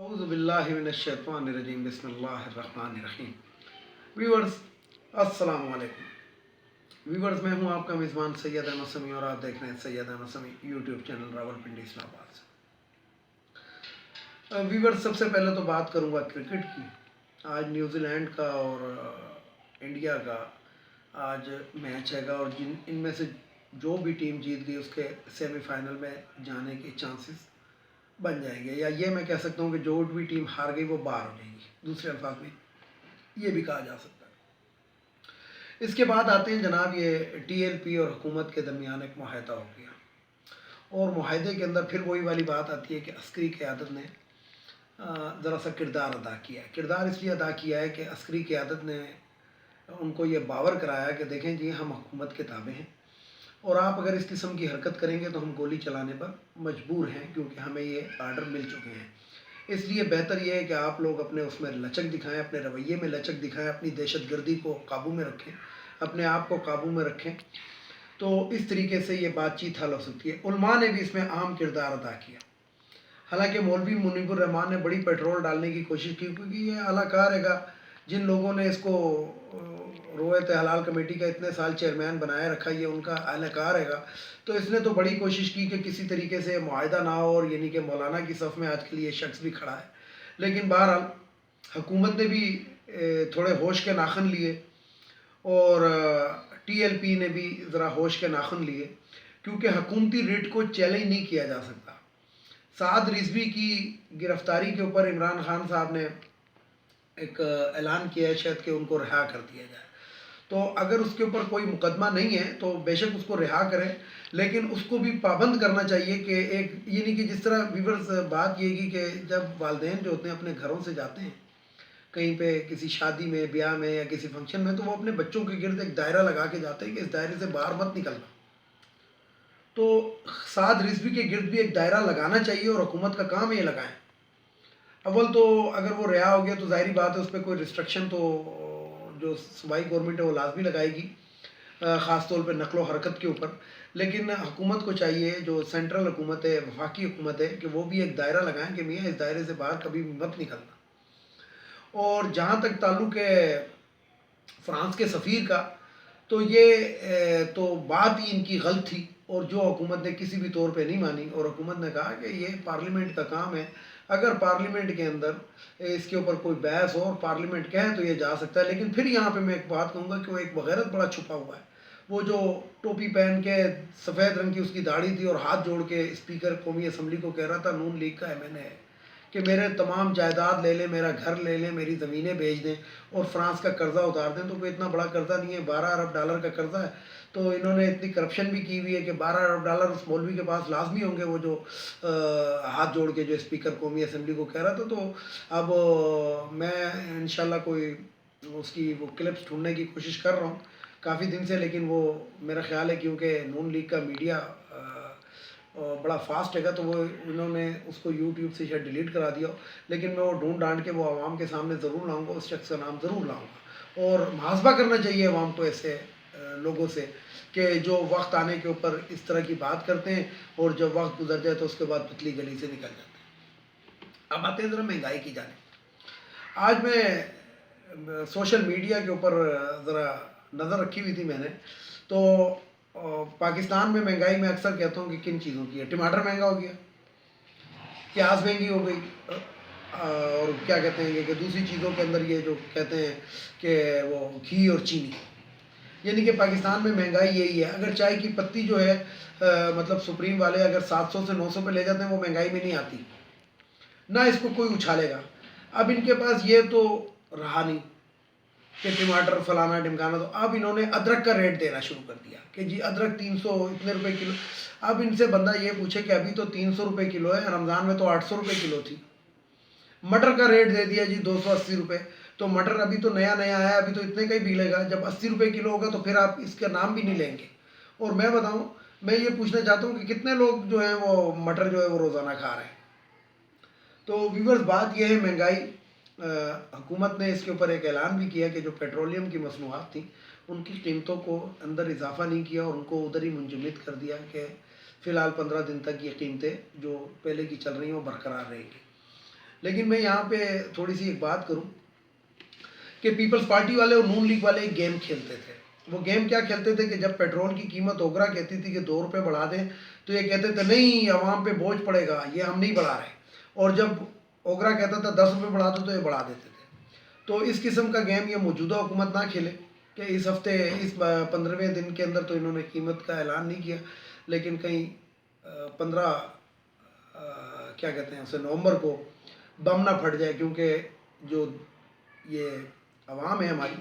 اعوذ باللہ من الشیطان الرجیم بسم اللہ الرحمن الرحیم۔ ویورز السلام علیکم۔ ویورز میں ہوں آپ کا میزبان سید احمد سمیع اور آپ دیکھ رہے ہیں سید احمد سمیع یوٹیوب چینل راولپنڈی اسلام آباد سے۔ ویورز سب سے پہلے تو بات کروں گا کرکٹ کی۔ آج نیوزی لینڈ کا اور انڈیا کا آج میچ ہے گا اور ان میں سے جو بھی ٹیم جیت گئی اس کے سیمی فائنل میں جانے کے چانسز بن جائیں گے، یا یہ میں کہہ سکتا ہوں کہ جو بھی ٹیم ہار گئی وہ باہر ہو جائے گی، دوسرے الفاظ میں یہ بھی کہا جا سکتا ہے۔ اس کے بعد آتے ہیں جناب، یہ ٹی ایل پی اور حکومت کے درمیان ایک معاہدہ ہو گیا، اور معاہدے کے اندر پھر وہی والی بات آتی ہے کہ عسکری قیادت نے ذرا سا کردار ادا کیا ہے۔ کردار اس لیے ادا کیا ہے کہ عسکری قیادت نے ان کو یہ باور کرایا کہ دیکھیں جی ہم حکومت کے تابع ہیں، اور آپ اگر اس قسم کی حرکت کریں گے تو ہم گولی چلانے پر مجبور ہیں، کیونکہ ہمیں یہ آرڈر مل چکے ہیں۔ اس لیے بہتر یہ ہے کہ آپ لوگ اپنے اس میں لچک دکھائیں، اپنے رویے میں لچک دکھائیں، اپنی دہشت گردی کو قابو میں رکھیں، اپنے آپ کو قابو میں رکھیں، تو اس طریقے سے یہ بات چیت حل ہو سکتی ہے۔ علماء نے بھی اس میں اہم کردار ادا کیا۔ حالانکہ مولوی منیب الرحمان نے بڑی پیٹرول ڈالنے کی کوشش کی، کیونکہ یہ اعلیٰ کار ہے گا جن لوگوں نے اس کو روایت حلال کمیٹی کا اتنے سال چیئرمین بنائے رکھا، یہ ان کا اہل کار ہے گا، تو اس نے تو بڑی کوشش کی کہ کسی طریقے سے معاہدہ نہ ہو، اور یعنی کہ مولانا کی صف میں آج کل یہ شخص بھی کھڑا ہے۔ لیکن بہرحال حکومت نے بھی تھوڑے ہوش کے ناخن لیے، اور ٹی ایل پی نے بھی ذرا ہوش کے ناخن لیے، کیونکہ حکومتی ریٹ کو چیلنج نہیں کیا جا سکتا۔ سعد رضوی کی گرفتاری کے اوپر عمران خان صاحب نے ایک اعلان کیا ہے شاید کہ ان کو رہا کر دیا جائے، تو اگر اس کے اوپر کوئی مقدمہ نہیں ہے تو بے شک اس کو رہا کریں، لیکن اس کو بھی پابند کرنا چاہیے کہ ایک یعنی کہ جس طرح ویورز بات یہ کی کہ جب والدین جو ہوتے ہیں اپنے گھروں سے جاتے ہیں کہیں پہ کسی شادی میں، بیاہ میں یا کسی فنکشن میں، تو وہ اپنے بچوں کے گرد ایک دائرہ لگا کے جاتے ہیں کہ اس دائرے سے باہر مت نکلنا۔ تو سعد رضوی کے گرد بھی ایک دائرہ لگانا چاہیے، اور حکومت کا کام یہ لگائیں۔ اول تو اگر وہ رہا ہو گیا تو ظاہری بات ہے اس پہ کوئی ریسٹرکشن تو جو صوبائی گورنمنٹ ہے وہ لازمی لگائے گی، خاص طور پہ نقل و حرکت کے اوپر۔ لیکن حکومت کو چاہیے، جو سینٹرل حکومت ہے، وفاقی حکومت ہے، کہ وہ بھی ایک دائرہ لگائیں کہ میاں اس دائرے سے باہر کبھی بھی مت نکلنا۔ اور جہاں تک تعلق ہے فرانس کے سفیر کا، تو یہ تو بات ہی ان کی غلط تھی، اور جو حکومت نے کسی بھی طور پہ نہیں مانی، اور حکومت نے کہا کہ یہ پارلیمنٹ کا کام ہے، اگر پارلیمنٹ کے اندر اس کے اوپر کوئی بحث ہو اور پارلیمنٹ کہے تو یہ جا سکتا ہے۔ لیکن پھر یہاں پہ میں ایک بات کہوں گا کہ وہ ایک بغیرت بڑا چھپا ہوا ہے۔ وہ جو ٹوپی پہن کے سفید رنگ کی اس کی داڑھی تھی اور ہاتھ جوڑ کے اسپیکر قومی اسمبلی کو کہہ رہا تھا نون لیگ کا ایم این اے ہے کہ میرے تمام جائیداد لے لیں، میرا گھر لے لیں، میری زمینیں بیچ دیں اور فرانس کا قرضہ اتار دیں۔ تو کوئی اتنا بڑا قرضہ نہیں ہے، 12 ارب ڈالر کا قرضہ ہے۔ تو انہوں نے اتنی کرپشن بھی کی ہوئی ہے کہ 12 ارب ڈالر اس مولوی کے پاس لازمی ہوں گے، وہ جو ہاتھ جوڑ کے جو اسپیکر قومی اسمبلی کو کہہ رہا تھا۔ تو اب میں انشاءاللہ کوئی اس کی وہ کلپس ڈھونڈنے کی کوشش کر رہا ہوں کافی دن سے، لیکن وہ میرا خیال ہے کیونکہ نون لیگ کا میڈیا بڑا فاسٹ ہے گا تو وہ انہوں نے اس کو یوٹیوب سے شاید ڈیلیٹ کرا دیا ہو، لیکن میں وہ ڈھونڈ ڈانٹ کے وہ عوام کے سامنے ضرور لاؤں گا، اس شخص کا نام ضرور لاؤں گا۔ اور محاسبہ کرنا چاہیے عوام کو ایسے لوگوں سے کہ جو وقت آنے کے اوپر اس طرح کی بات کرتے ہیں، اور جب وقت گزر جائے تو اس کے بعد پتلی گلی سے نکل جاتے ہیں۔ اب آتے ہیں ذرا مہنگائی کی جانب۔ آج میں سوشل میڈیا کے اوپر ذرا نظر رکھی ہوئی تھی میں نے، تو پاکستان میں مہنگائی میں اکثر کہتا ہوں کہ کن چیزوں کی ہے۔ ٹماٹر مہنگا ہو گیا، پیاز مہنگی ہو گئی، اور کیا کہتے ہیں کہ دوسری چیزوں کے اندر یہ جو کہتے ہیں کہ وہ گھی اور چینی، یعنی کہ پاکستان میں مہنگائی یہی ہے۔ اگر چائے کی پتی جو ہے مطلب سپریم والے اگر 700 سے 900 پہ لے جاتے ہیں، وہ مہنگائی میں نہیں آتی، نہ اس کو کوئی اچھالے گا۔ اب ان کے پاس یہ تو رہا نہیں کہ ٹماٹر فلانا ڈمکانا، تو اب انہوں نے ادرک کا ریٹ دینا شروع کر دیا کہ جی ادرک 300 اتنے روپے کلو۔ اب ان سے بندہ یہ پوچھے کہ ابھی تو 300 روپے کلو ہے، رمضان میں تو 800 روپے کلو تھی۔ مٹر کا ریٹ دے دیا جی 280 روپے، تو مٹر ابھی تو نیا نیا آیا، ابھی تو اتنے کا ہی بکے گا، جب 80 روپے کلو ہوگا تو پھر آپ اس کا نام بھی نہیں لیں گے۔ اور میں بتاؤں، میں یہ پوچھنا چاہتا ہوں کہ کتنے لوگ جو ہیں وہ مٹر جو ہے وہ روزانہ کھا رہے ہیں۔ تو ویورز بات یہ ہے مہنگائی، حکومت نے اس کے اوپر ایک اعلان بھی کیا کہ جو پیٹرولیم کی مصنوعات تھیں ان کی قیمتوں کو اندر اضافہ نہیں کیا، اور ان کو ادھر ہی منجمد کر دیا کہ فی الحال 15 دن تک یہ قیمتیں جو پہلے کی چل رہی ہیں وہ برقرار رہیں گی۔ لیکن میں یہاں پہ تھوڑی سی ایک بات کروں کہ پیپلز پارٹی والے اور نون لیگ والے ایک گیم کھیلتے تھے. وہ گیم کیا کھیلتے تھے کہ جب پیٹرول کی قیمت اوگرا کہتی تھی کہ 2 روپے بڑھا دیں تو یہ کہتے تھے نہیں عوام پہ بوجھ پڑے گا، یہ ہم نہیں بڑھا رہے. اور جب اوگرا کہتا تھا 10 روپے بڑھا دو تو یہ بڑھا دیتے تھے. تو اس قسم کا گیم یہ موجودہ حکومت نہ کھیلے کہ اس ہفتے اس 15ویں دن کے اندر تو انہوں نے قیمت کا اعلان نہیں کیا، لیکن کہیں 15 کیا کہتے ہیں اسے نومبر کو بم نہ پھٹ جائے، کیونکہ جو یہ عوام ہے ہماری،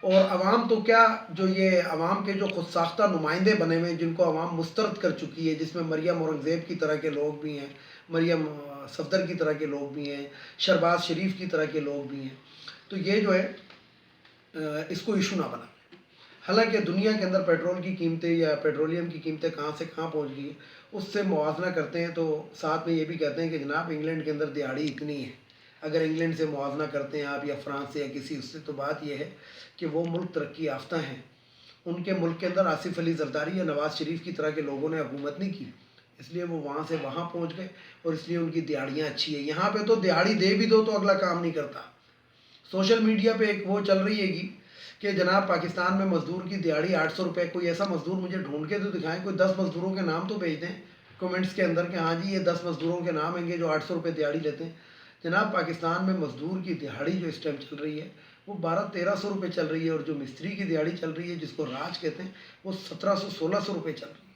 اور عوام تو کیا جو یہ عوام کے جو خود ساختہ نمائندے بنے ہوئے ہیں جن کو عوام مسترد کر چکی ہے، جس میں مریم اورنگزیب کی طرح کے لوگ بھی ہیں، مریم صفدر کی طرح کے لوگ بھی ہیں، شہباز شریف کی طرح کے لوگ بھی ہیں، تو یہ جو ہے اس کو ایشو نہ بنا. حالانکہ دنیا کے اندر پیٹرول کی قیمتیں یا پیٹرولیم کی قیمتیں کہاں سے کہاں پہنچ گئی ہیں اس سے موازنہ کرتے ہیں تو ساتھ میں یہ بھی کہتے ہیں کہ جناب انگلینڈ کے اندر دیہڑی اتنی ہے. اگر انگلینڈ سے موازنہ کرتے ہیں آپ یا فرانس سے یا کسی اس سے، تو بات یہ ہے کہ وہ ملک ترقی یافتہ ہیں. ان کے ملک کے اندر آصف علی زرداری یا نواز شریف کی طرح کے لوگوں نے حکومت نہیں کی، اس لیے وہ وہاں سے وہاں پہنچ گئے اور اس لیے ان کی دیہڑیاں اچھی ہیں. یہاں پہ تو دیہڑی دے بھی دو تو اگلا کام نہیں کرتا. سوشل میڈیا پہ ایک وہ چل رہی ہے گی کہ جناب پاکستان میں مزدور کی دیہڑی 800 روپے. کوئی ایسا مزدور مجھے ڈھونڈ کے تو دکھائیں، کوئی 10 مزدوروں کے نام تو بھیج دیں کومنٹس کے اندر کہ ہاں جی یہ 10 مزدوروں کے نام ہیں گے جو 800 روپے دیہڑی لیتے ہیں. جناب پاکستان میں مزدور کی دیہڑی جو اس ٹائم چل رہی ہے وہ 1200-1300 روپے چل رہی ہے، اور جو مستری کی دیہڑی چل رہی ہے جس کو راج کہتے ہیں وہ 1700-1600 روپے چل رہی ہے.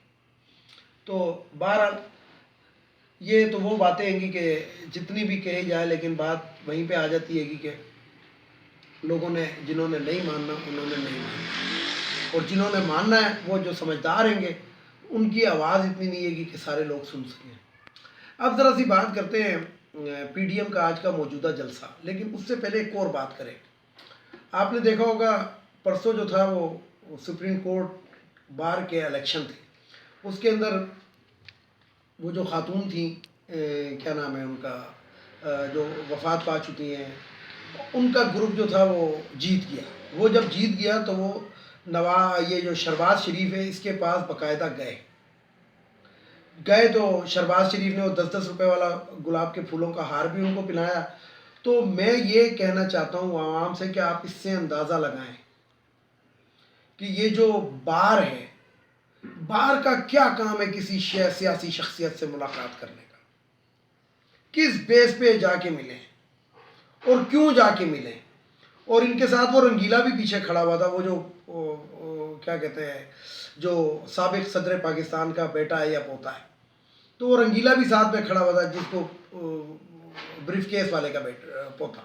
تو بہرحال یہ تو وہ باتیں ہیں گی کہ جتنی بھی کہی جائے، لیکن بات وہیں پہ آ جاتی ہے گی کہ لوگوں نے جنہوں نے نہیں ماننا انہوں نے نہیں ماننا، اور جنہوں نے ماننا ہے وہ جو سمجھدار ہیں گے ان کی آواز اتنی نہیں ہے گی کہ سارے لوگ سن سکیں. اب ذرا سی بات کرتے ہیں پی ڈی ایم کا آج کا موجودہ جلسہ، لیکن اس سے پہلے ایک اور بات کریں. آپ نے دیکھا ہوگا پرسوں جو تھا وہ سپریم کورٹ بار کے الیکشن تھے، اس کے اندر وہ جو خاتون تھیں کیا نام ہے ان کا جو وفات پا چکی ہیں، ان کا گروپ جو تھا وہ جیت گیا. وہ جب جیت گیا تو وہ یہ جو شہباز شریف ہے اس کے پاس باقاعدہ گئے تو شہباز شریف نے وہ 10-10 روپے والا گلاب کے پھولوں کا ہار بھی ان کو پہنایا. تو میں یہ کہنا چاہتا ہوں عوام سے کہ آپ اس سے اندازہ لگائیں کہ یہ جو بار ہے، بار کا کیا کام ہے کسی سیاسی شخصیت سے ملاقات کرنے کا، کس بیس پہ جا کے ملیں اور کیوں جا کے ملیں. اور ان کے ساتھ وہ رنگیلا بھی پیچھے کھڑا ہوا تھا، وہ جو کیا کہتے ہیں جو سابق صدر پاکستان کا بیٹا ہے یا پوتا ہے، تو وہ رنگیلا بھی ساتھ میں کھڑا ہوا تھا جس کو بریف کیس والے کا پوتا.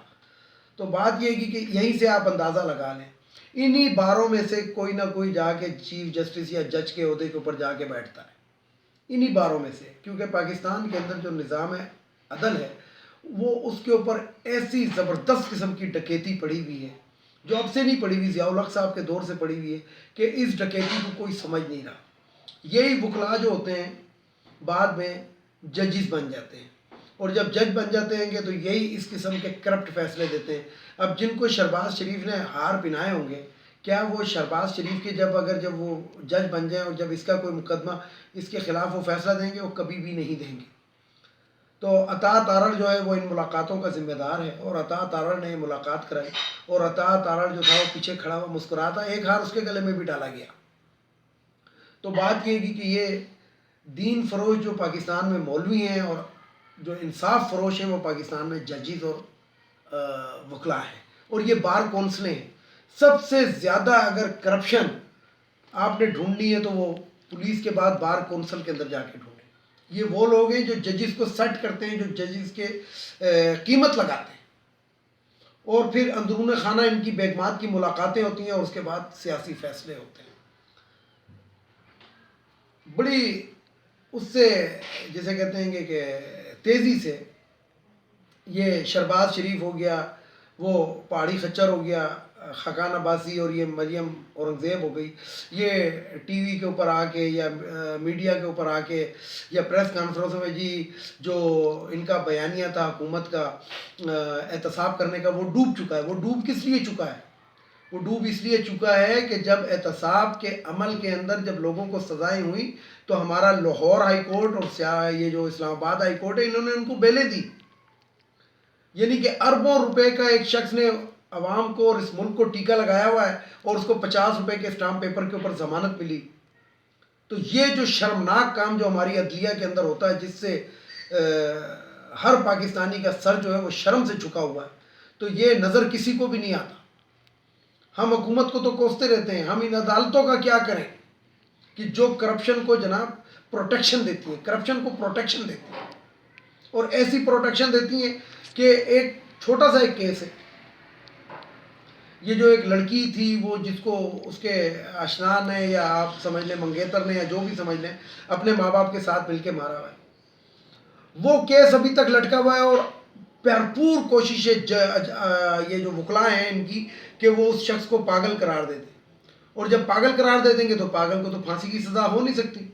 تو بات یہ کی کہ یہیں سے آپ اندازہ لگا لیں انہی باروں میں سے کوئی نہ کوئی جا کے چیف جسٹس یا جج کے عہدے کے اوپر جا کے بیٹھتا ہے، انہی باروں میں سے. کیونکہ پاکستان کے اندر جو نظام ہے عدل ہے وہ اس کے اوپر ایسی زبردست قسم کی ڈکیتی پڑی ہوئی ہے جو اب سے نہیں پڑی ہوئی، ضیاء الحق صاحب کے دور سے پڑی ہوئی ہے کہ اس ڈکیتی کو کوئی سمجھ نہیں رہا. یہی وکلا جو ہوتے ہیں بعد میں ججز بن جاتے ہیں، اور جب جج بن جاتے ہیں گے تو یہی اس قسم کے کرپٹ فیصلے دیتے ہیں. اب جن کو شہباز شریف نے ہار پہنائے ہوں گے، کیا وہ شہباز شریف کے جب وہ جج بن جائیں اور جب اس کا کوئی مقدمہ اس کے خلاف وہ فیصلہ دیں گے، وہ کبھی بھی نہیں دیں گے. تو عطا تارڑ جو ہے وہ ان ملاقاتوں کا ذمہ دار ہے، اور عطا تارڑ نے ملاقات کرائی، اور عطا تارڑ جو تھا وہ پیچھے کھڑا ہوا مسکراتا، ایک ہار اس کے گلے میں بھی ڈالا گیا. تو بات یہ کی کہ یہ دین فروش جو پاکستان میں مولوی ہیں اور جو انصاف فروش ہیں وہ پاکستان میں ججز اور وکلا ہیں، اور یہ بار کونسلیں ہیں. سب سے زیادہ اگر کرپشن آپ نے ڈھونڈنی ہے تو وہ پولیس کے بعد بار کونسل کے اندر جا کے ڈھونڈیں. یہ وہ لوگ ہیں جو ججز کو سیٹ کرتے ہیں، جو ججز کے قیمت لگاتے ہیں، اور پھر اندرون خانہ ان کی بیگمات کی ملاقاتیں ہوتی ہیں اور اس کے بعد سیاسی فیصلے ہوتے ہیں. بڑی اس سے جسے کہتے ہیں کہ تیزی سے یہ شہباز شریف ہو گیا، وہ پہاڑی خچر ہو گیا، خاقان عباسی، اور یہ مریم اورنگزیب ہو گئی، یہ ٹی وی کے اوپر آ کے یا میڈیا کے اوپر آ کے یا پریس کانفرنسوں میں جی جو ان کا بیانیہ تھا حکومت کا احتساب کرنے کا وہ ڈوب چکا ہے. وہ ڈوب کس لیے چکا ہے؟ وہ ڈوب اس لیے چکا ہے کہ جب احتساب کے عمل کے اندر جب لوگوں کو سزائیں ہوئیں تو ہمارا لاہور ہائی کورٹ اور یہ جو اسلام آباد ہائی کورٹ ہے انہوں نے ان کو بیلیں دی. یعنی کہ اربوں روپے کا ایک شخص نے عوام کو اور اس ملک کو ٹیکہ لگایا ہوا ہے اور اس کو 50 روپے کے اسٹامپ پیپر کے اوپر ضمانت ملی. تو یہ جو شرمناک کام جو ہماری عدلیہ کے اندر ہوتا ہے، جس سے ہر پاکستانی کا سر جو ہے وہ شرم سے جھکا ہوا ہے، تو یہ نظر کسی کو بھی نہیں آتا. ہم حکومت کو تو کوستے رہتے ہیں، ہم ان عدالتوں کا کیا کریں کہ جو کرپشن کو جناب پروٹیکشن دیتی ہیں، کرپشن کو پروٹیکشن دیتی ہیں، اور ایسی پروٹیکشن دیتی ہیں کہ ایک چھوٹا سا ایک کیس ہے. یہ جو ایک لڑکی تھی، وہ جس کو اس کے اشنا نے یا آپ سمجھ لیں منگیتر نے یا جو بھی سمجھ لیں اپنے ماں باپ کے ساتھ مل کے مارا ہوا ہے، وہ کیس ابھی تک لٹکا ہوا ہے. اور بھرپور کوشش ہے یہ جو وکلاء ہیں ان کی کہ وہ اس شخص کو پاگل قرار دے دیں. اور جب پاگل قرار دے دیں گے تو پاگل کو تو پھانسی کی سزا ہو نہیں سکتی،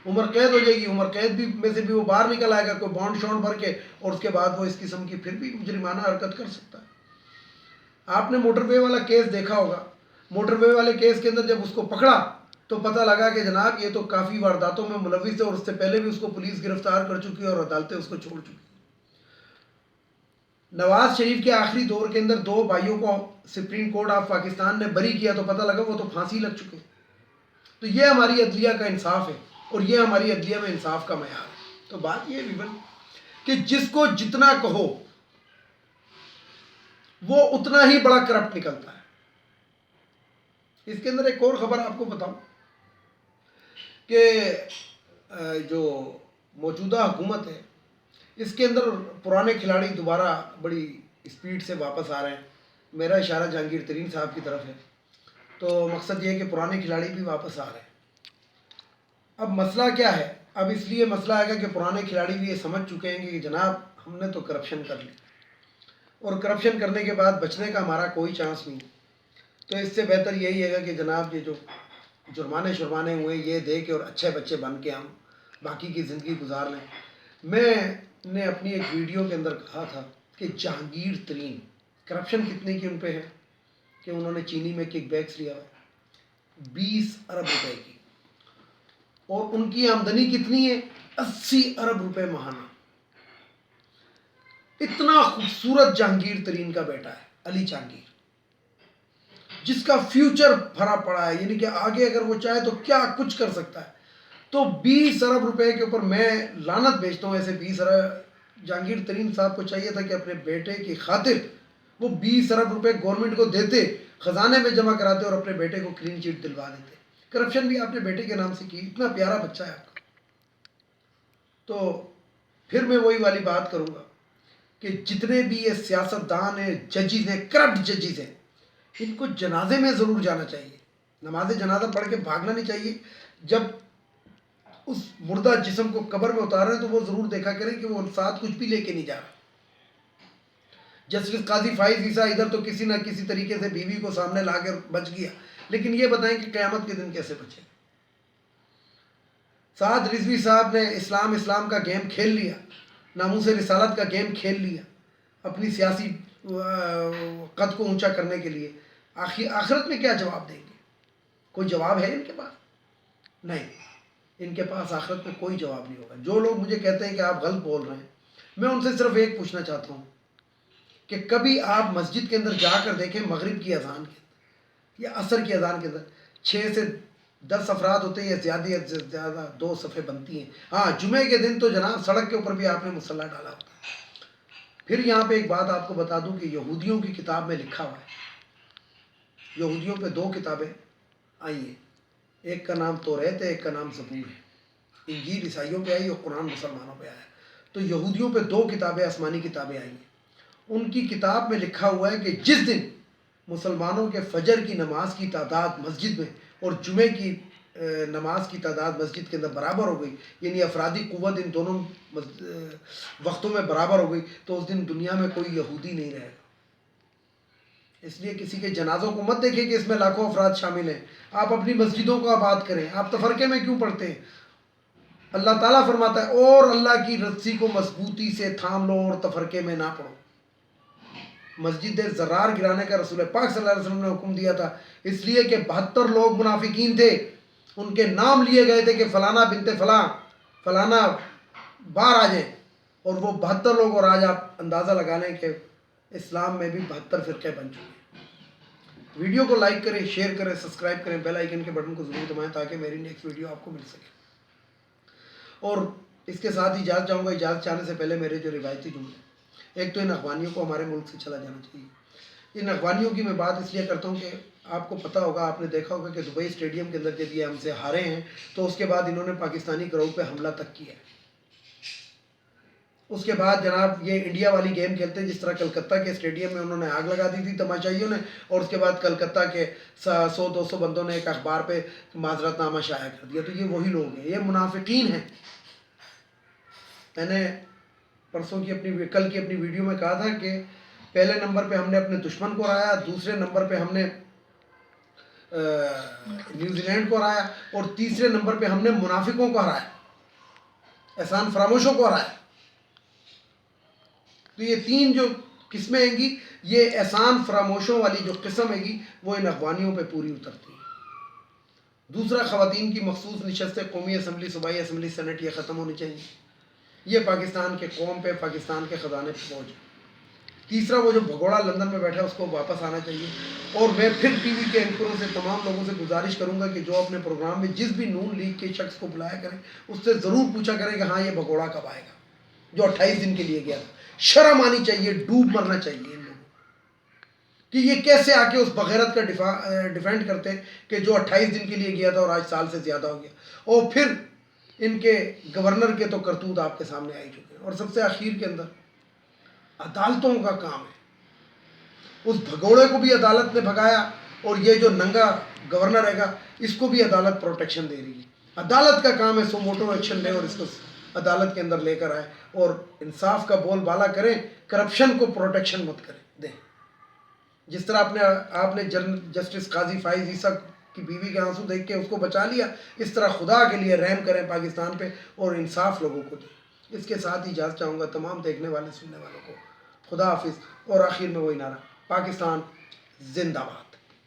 عمر قید ہو جائے گی. عمر قید بھی میں سے بھی وہ باہر نکل آئے گا کوئی بانڈ شانڈ بھر کے، اور اس کے بعد وہ اس قسم کی پھر بھی مجرمانہ حرکت کر سکتا ہے. آپ نے موٹر وے والا کیس دیکھا ہوگا. موٹر وے والے کیس کے اندر جب اس کو پکڑا تو پتہ لگا کہ جناب یہ تو کافی وارداتوں میں ملوث ہے، اور اس سے پہلے بھی اس کو پولیس گرفتار کر چکی ہے اور عدالتیں اس کو چھوڑ چکی. نواز شریف کے آخری دور کے اندر 2 بھائیوں کو سپریم کورٹ آف پاکستان نے بری کیا تو پتہ لگا وہ تو پھانسی لگ چکے. تو یہ ہماری عدلیہ کا انصاف ہے، اور یہ ہماری عدلیہ میں انصاف کا معیار ہے. تو بات یہ بھی کہ جس کو جتنا کہو وہ اتنا ہی بڑا کرپٹ نکلتا ہے. اس کے اندر ایک اور خبر آپ کو بتاؤں کہ جو موجودہ حکومت ہے اس کے اندر پرانے کھلاڑی دوبارہ بڑی اسپیڈ سے واپس آ رہے ہیں. میرا اشارہ جہانگیر ترین صاحب کی طرف ہے. تو مقصد یہ ہے کہ پرانے کھلاڑی بھی واپس آ رہے ہیں. اب مسئلہ کیا ہے؟ اب اس لیے مسئلہ آئے گا کہ پرانے کھلاڑی بھی یہ سمجھ چکے ہیں کہ جناب ہم نے تو کرپشن کر لی، اور کرپشن کرنے کے بعد بچنے کا ہمارا کوئی چانس نہیں. تو اس سے بہتر یہی ہے کہ جناب یہ جو جرمانے ہوئے یہ دے کے اور اچھے بچے بن کے ہم باقی کی زندگی گزار لیں. میں نے اپنی ایک ویڈیو کے اندر کہا تھا کہ جہانگیر ترین کرپشن کتنے کی ان پہ ہے کہ انہوں نے چینی میں کک بیکس لیا ہوا 20 ارب روپے کی، اور ان کی آمدنی کتنی ہے 80 ارب روپے ماہانہ. اتنا خوبصورت جہانگیر ترین کا بیٹا ہے علی جہانگیر، جس کا فیوچر بھرا پڑا ہے، یعنی کہ آگے اگر وہ چاہے تو کیا کچھ کر سکتا ہے. تو 20 ارب روپے کے اوپر میں لعنت بھیجتا ہوں. ایسے 20 ارب جہانگیر ترین صاحب کو چاہیے تھا کہ اپنے بیٹے کی خاطر وہ 20 ارب روپے گورنمنٹ کو دیتے، خزانے میں جمع کراتے اور اپنے بیٹے کو کلین چٹ دلوا دیتے. کرپشن بھی آپ نے بیٹے کے نام سے کی، اتنا پیارا بچہ ہے آپ کا. تو پھر میں وہی والی بات کروں گا کہ جتنے بھی یہ سیاستدان ہیں، ججز ہیں، کرپٹ ججز ہیں، ان کو جنازے میں ضرور جانا چاہیے. نماز جنازہ پڑھ کے بھاگنا نہیں چاہیے. جب اس مردہ جسم کو قبر میں اتار رہے ہیں تو وہ ضرور دیکھا کریں کہ وہ ساتھ کچھ بھی لے کے نہیں جا رہا. جسٹس قاضی فائز عیسیٰ ادھر تو کسی نہ کسی طریقے سے بیوی کو سامنے لا کر بچ گیا، لیکن یہ بتائیں کہ قیامت کے دن کیسے بچے. سعد رضوی صاحب نے اسلام کا گیم کھیل لیا، ناموس رسالت کا گیم کھیل لیا اپنی سیاسی قد کو اونچا کرنے کے لیے. آخرت میں کیا جواب دیں گے؟ کوئی جواب ہے ان کے پاس؟ نہیں، ان کے پاس آخرت میں کوئی جواب نہیں ہوگا. جو لوگ مجھے کہتے ہیں کہ آپ غلط بول رہے ہیں، میں ان سے صرف ایک پوچھنا چاہتا ہوں کہ کبھی آپ مسجد کے اندر جا کر دیکھیں مغرب کی اذان کے اندر یا عصر کی اذان کے اندر 6 سے 10 افراد ہوتے ہیں یا زیادہ 2 صفیں بنتی ہیں. ہاں، جمعے کے دن تو جناب سڑک کے اوپر بھی آپ نے مصلی ڈالا ہوتا ہے. پھر یہاں پہ ایک بات آپ کو بتا دوں کہ یہودیوں کی کتاب میں لکھا ہوا ہے، یہودیوں پہ 2 کتابیں آئی ہیں، ایک کا نام توریت ہے، ایک کا نام زبور ہے. انجیل عیسائیوں پہ آئی اور قرآن مسلمانوں پہ آیا. تو یہودیوں پہ 2 کتابیں، آسمانی کتابیں آئی ہیں. ان کی کتاب میں لکھا ہوا ہے کہ جس دن مسلمانوں کے فجر کی نماز کی تعداد مسجد میں اور جمعے کی نماز کی تعداد مسجد کے اندر برابر ہو گئی، یعنی افرادی قوت ان دونوں وقتوں میں برابر ہو گئی، تو اس دن دنیا میں کوئی یہودی نہیں رہے گا. اس لیے کسی کے جنازوں کو مت دیکھیں کہ اس میں لاکھوں افراد شامل ہیں. آپ اپنی مسجدوں کو آباد کریں. آپ تفرقے میں کیوں پڑھتے ہیں؟ اللہ تعالیٰ فرماتا ہے اور اللہ کی رسی کو مضبوطی سے تھام لو اور تفرقے میں نہ پڑھو. مسجد زرار گرانے کا رسول پاک صلی اللہ علیہ وسلم نے حکم دیا تھا، اس لیے کہ 72 لوگ منافقین تھے، ان کے نام لیے گئے تھے کہ فلانا بنت فلاں فلانا باہر آ جائیں. اور وہ 72 لوگ، اور آج آپ اندازہ لگا لیں کہ اسلام میں بھی 72 فرقے بن چکے ہیں۔ ویڈیو کو لائک کریں، شیئر کریں، سبسکرائب کریں، بیل آئیکن کے بٹن کو ضرور دبائیں تاکہ میری نیکسٹ ویڈیو آپ کو مل سکے۔ اور اس کے ساتھ ہی اجازت چاہوں گا، اجازت چاہنے سے پہلے میرے جو روایتی جملے، ایک تو ان افغانیوں کو ہمارے ملک سے چلا جانا چاہیے۔ ان افغانیوں کی میں بات اس لیے کرتا ہوں کہ آپ کو پتہ ہوگا، آپ نے دیکھا ہوگا کہ دبئی اسٹیڈیم کے اندر جب یہ ہم سے ہارے ہیں تو اس کے بعد انہوں نے پاکستانی گروہ پہ حملہ تک کیا ہے۔ اس کے بعد جناب یہ انڈیا والی گیم کھیلتے ہیں، جس طرح کلکتہ کے اسٹیڈیم میں انہوں نے آگ لگا دی تھی تماشائیوں نے، اور اس کے بعد کلکتہ کے 100-200 بندوں نے ایک اخبار پہ معذرت نامہ شائع کر دیا۔ تو یہ وہی لوگ ہیں، یہ منافقین ہیں۔ میں نے کل کی اپنی ویڈیو میں کہا تھا کہ پہلے نمبر پہ ہم نے اپنے دشمن کو ہرایا، دوسرے نمبر پہ ہم نے نیوزی لینڈ کو ہرایا، اور تیسرے نمبر پہ ہم نے منافقوں کو ہرایا، احسان فراموشوں کو ہرایا۔ تو یہ تین جو قسمیں ہیں گی، یہ احسان فراموشوں والی جو قسم ہے گی وہ ان افغانیوں پہ پوری اترتی ہے۔ دوسرا، خواتین کی مخصوص نشستیں قومی اسمبلی، صوبائی اسمبلی، سینٹ یہ ختم ہونی چاہیے۔ یہ پاکستان کے قوم پہ، پاکستان کے خزانے پہ بوجھ ہے۔ تیسرا، وہ جو بھگوڑا لندن میں بیٹھا ہے اس کو واپس آنا چاہیے۔ اور میں پھر ٹی وی کے اینکروں سے، تمام لوگوں سے گزارش کروں گا کہ جو اپنے پروگرام میں جس بھی نون لیگ کے شخص کو بلایا کریں، اس سے ضرور پوچھا کریں کہ ہاں یہ بھگوڑا کب آئے گا جو 28 دن کے لیے گیا تھا۔ شرم آنی چاہیے، ڈوب مرنا چاہیے ان لوگوں کہ یہ کیسے آ کے اس بغیرت کا ڈیفینڈ کرتے ہیں کہ جو 28 دن کے لیے گیا تھا اور آج سال سے زیادہ ہو گیا۔ اور پھر ان کے گورنر کے تو کرتوت آپ کے سامنے آ چکے ہیں۔ اور سب سے آخر کے اندر، عدالتوں کا کام ہے۔ اس بھگوڑے کو بھی عدالت نے بھگایا، اور یہ جو ننگا گورنر رہے گا اس کو بھی عدالت پروٹیکشن دے رہی ہے۔ عدالت کا کام ہے سو موٹو ایکشن لے اور اس کو عدالت کے اندر لے کر آئے، اور انصاف کا بول بالا کریں، کرپشن کو پروٹیکشن مت کریں دیں۔ جس طرح آپ نے جسٹس قاضی فائز عیسیٰ کی بیوی کے آنسو دیکھ کے اس کو بچا لیا، اس طرح خدا کے لیے رحم کریں پاکستان پہ اور انصاف لوگوں کو دیں۔ اس کے ساتھ ہی اجازت چاہوں گا تمام دیکھنے والے سننے والوں کو، خدا حافظ۔ اور آخر میں وہی نعرہ، پاکستان زندہ باد۔